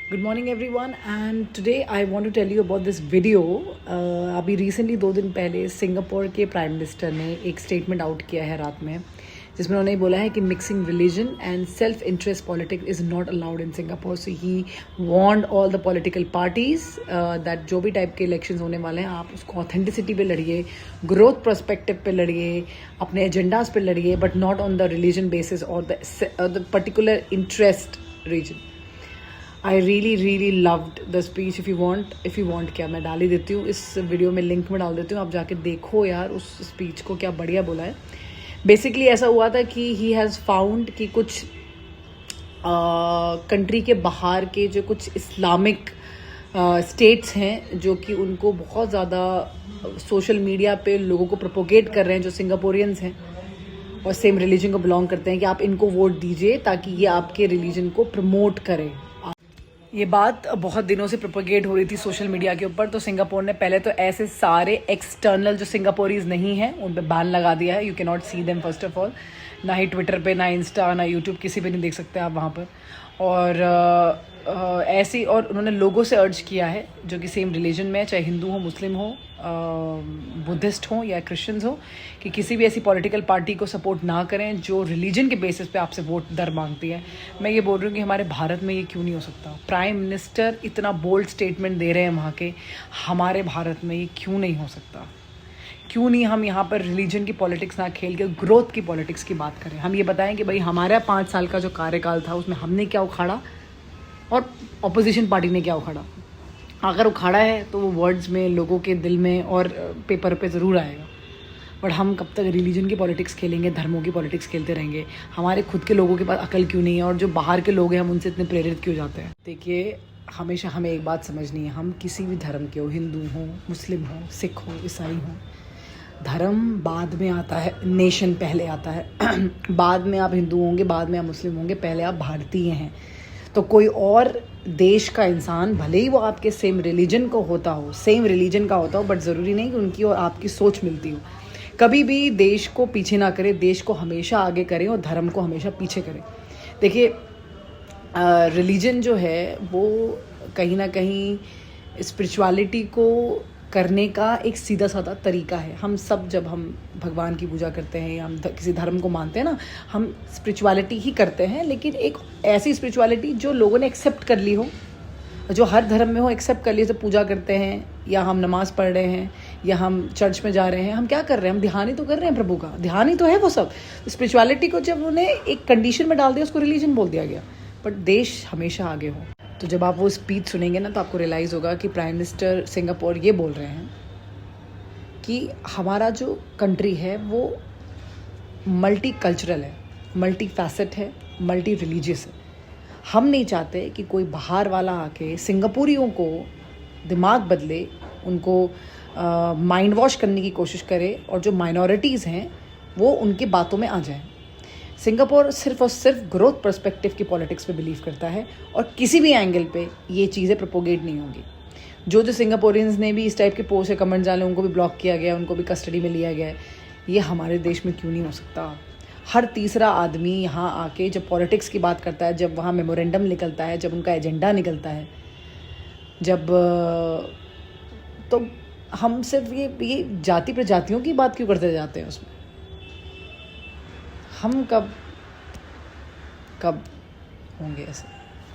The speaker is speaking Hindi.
Good morning everyone, and today I want to tell you about this video. अभी रिसेंटली 2 दिन पहले सिंगापुर के प्राइम मिनिस्टर ने एक स्टेटमेंट आउट किया है रात में, जिसमें उन्होंने बोला है कि mixing religion and self interest politics is not allowed in Singapore. So he warned all the political parties that जो भी टाइप के इलेक्शंस होने वाले हैं आप उसको ऑथेंटिसिटी पे लड़िए, ग्रोथ पर्सपेक्टिव पे लड़िए, अपने एजेंडाज पे लड़िए, but not on the religion basis और the particular interest region. I really loved the speech. If you want क्या मैं डाल ही देती हूँ, इस वीडियो में लिंक में डाल देती हूँ, आप जाके देखो यार उस स्पीच को, क्या बढ़िया बोला है. बेसिकली ऐसा हुआ था कि ही हैज़ फाउंड कि कुछ कंट्री के बाहर के जो कुछ इस्लामिक स्टेट्स हैं जो कि उनको बहुत ज़्यादा सोशल मीडिया पे लोगों को प्रोपोगेट कर रहे हैं, जो सिंगापुरियंस हैं और सेम रिलीजन को बिलोंग करते हैं, कि आप इनको वोट दीजिए ताकि ये आपके रिलीजन को प्रमोट करें. ये बात बहुत दिनों से प्रोपोगेट हो रही थी सोशल मीडिया के ऊपर. तो सिंगापुर ने पहले तो ऐसे सारे एक्सटर्नल जो सिंगापुरीज नहीं हैं उन पे बैन लगा दिया है. You can not see them first of all. ना ही ट्विटर पे, ना इंस्टा, ना यूट्यूब, किसी पे नहीं देख सकते आप वहाँ पर. और ऐसी, और उन्होंने लोगों से अर्ज किया है जो कि सेम रिलीजन में है, चाहे हिंदू हो, मुस्लिम हो, बुद्धिस्ट हो या क्रिश्चियंस हो, कि किसी भी ऐसी पॉलिटिकल पार्टी को सपोर्ट ना करें जो रिलीजन के बेसिस पे आपसे वोट दर मांगती है. मैं ये बोल रही हूँ कि हमारे भारत में ये क्यों नहीं हो सकता. प्राइम मिनिस्टर इतना बोल्ड स्टेटमेंट दे रहे हैं वहाँ के, हमारे भारत में ये क्यों नहीं हो सकता. क्यों नहीं हम यहाँ पर रिलीजन की पॉलिटिक्स ना खेल के ग्रोथ की पॉलिटिक्स की बात करें. हम ये बताएं कि भाई हमारा 5 साल का जो कार्यकाल था उसमें हमने क्या उखाड़ा और ऑपोजिशन पार्टी ने क्या उखाड़ा. अगर उखाड़ा है तो वो वर्ड्स में, लोगों के दिल में और पेपर पे ज़रूर आएगा. बट हम कब तक रिलीजन की पॉलिटिक्स खेलेंगे, धर्मों की पॉलिटिक्स खेलते रहेंगे. हमारे खुद के लोगों के पास अकल क्यों नहीं है, और जो बाहर के लोग हैं हम उनसे इतने प्रेरित क्यों जाते हैं. देखिए, हमेशा हमें एक बात समझनी है, हम किसी भी धर्म के हो, हिंदू हो, मुस्लिम हो, सिख हो, ईसाई हो, धर्म बाद में आता है, नेशन पहले आता है. बाद में आप हिंदू होंगे, बाद में आप मुस्लिम होंगे, पहले आप भारतीय हैं. तो कोई और देश का इंसान, भले ही वो आपके सेम रिलीजन का होता हो, बट ज़रूरी नहीं कि उनकी और आपकी सोच मिलती हो. कभी भी देश को पीछे ना करें, देश को हमेशा आगे करें और धर्म को हमेशा पीछे करें. देखिए, रिलीजन जो है वो कहीं ना कहीं स्पिरिचुअलिटी को करने का एक सीधा साधा तरीका है. हम सब जब हम भगवान की पूजा करते हैं या हम किसी धर्म को मानते हैं ना, हम स्पिरिचुअलिटी ही करते हैं, लेकिन एक ऐसी स्पिरिचुअलिटी जो लोगों ने एक्सेप्ट कर ली हो, जो हर धर्म में हो, एक्सेप्ट कर ली. जब पूजा करते हैं या हम नमाज़ पढ़ रहे हैं या हम चर्च में जा रहे हैं, हम क्या कर रहे हैं, हम ध्यान ही तो कर रहे हैं प्रभु का. ध्यान ही तो है वो सब. स्पिरिचुअलिटी को जब उन्हें एक कंडीशन में डाल दिया, उसको रिलीजन बोल दिया गया. बट देश हमेशा आगे हो. तो जब आप वो स्पीच सुनेंगे ना, तो आपको रियलाइज़ होगा कि प्राइम मिनिस्टर सिंगापुर ये बोल रहे हैं कि हमारा जो कंट्री है वो मल्टी कल्चरल है, मल्टी फैसेट है, मल्टी रिलीजियस है. हम नहीं चाहते कि कोई बाहर वाला आके सिंगापुरियों को दिमाग बदले, उनको माइंड वॉश करने की कोशिश करे, और जो माइनॉरिटीज़ हैं वो उनकी बातों में आ जाएं. सिंगापुर सिर्फ और सिर्फ ग्रोथ पर्सपेक्टिव की पॉलिटिक्स पे बिलीव करता है, और किसी भी एंगल पे ये चीज़ें प्रोपोगेट नहीं होंगी. जो सिंगापुरियंस ने भी इस टाइप के पोस्ट या कमेंट डाले, उनको भी ब्लॉक किया गया, उनको भी कस्टडी में लिया गया है. ये हमारे देश में क्यों नहीं हो सकता. हर तीसरा आदमी यहाँ आके जब पॉलिटिक्स की बात करता है, जब वहाँ मेमोरेंडम निकलता है, जब उनका एजेंडा निकलता है, जब तो हम सिर्फ ये जाति प्रजातियों की बात क्यों करते जाते हैं उसमें. हम कब होंगे ऐसे.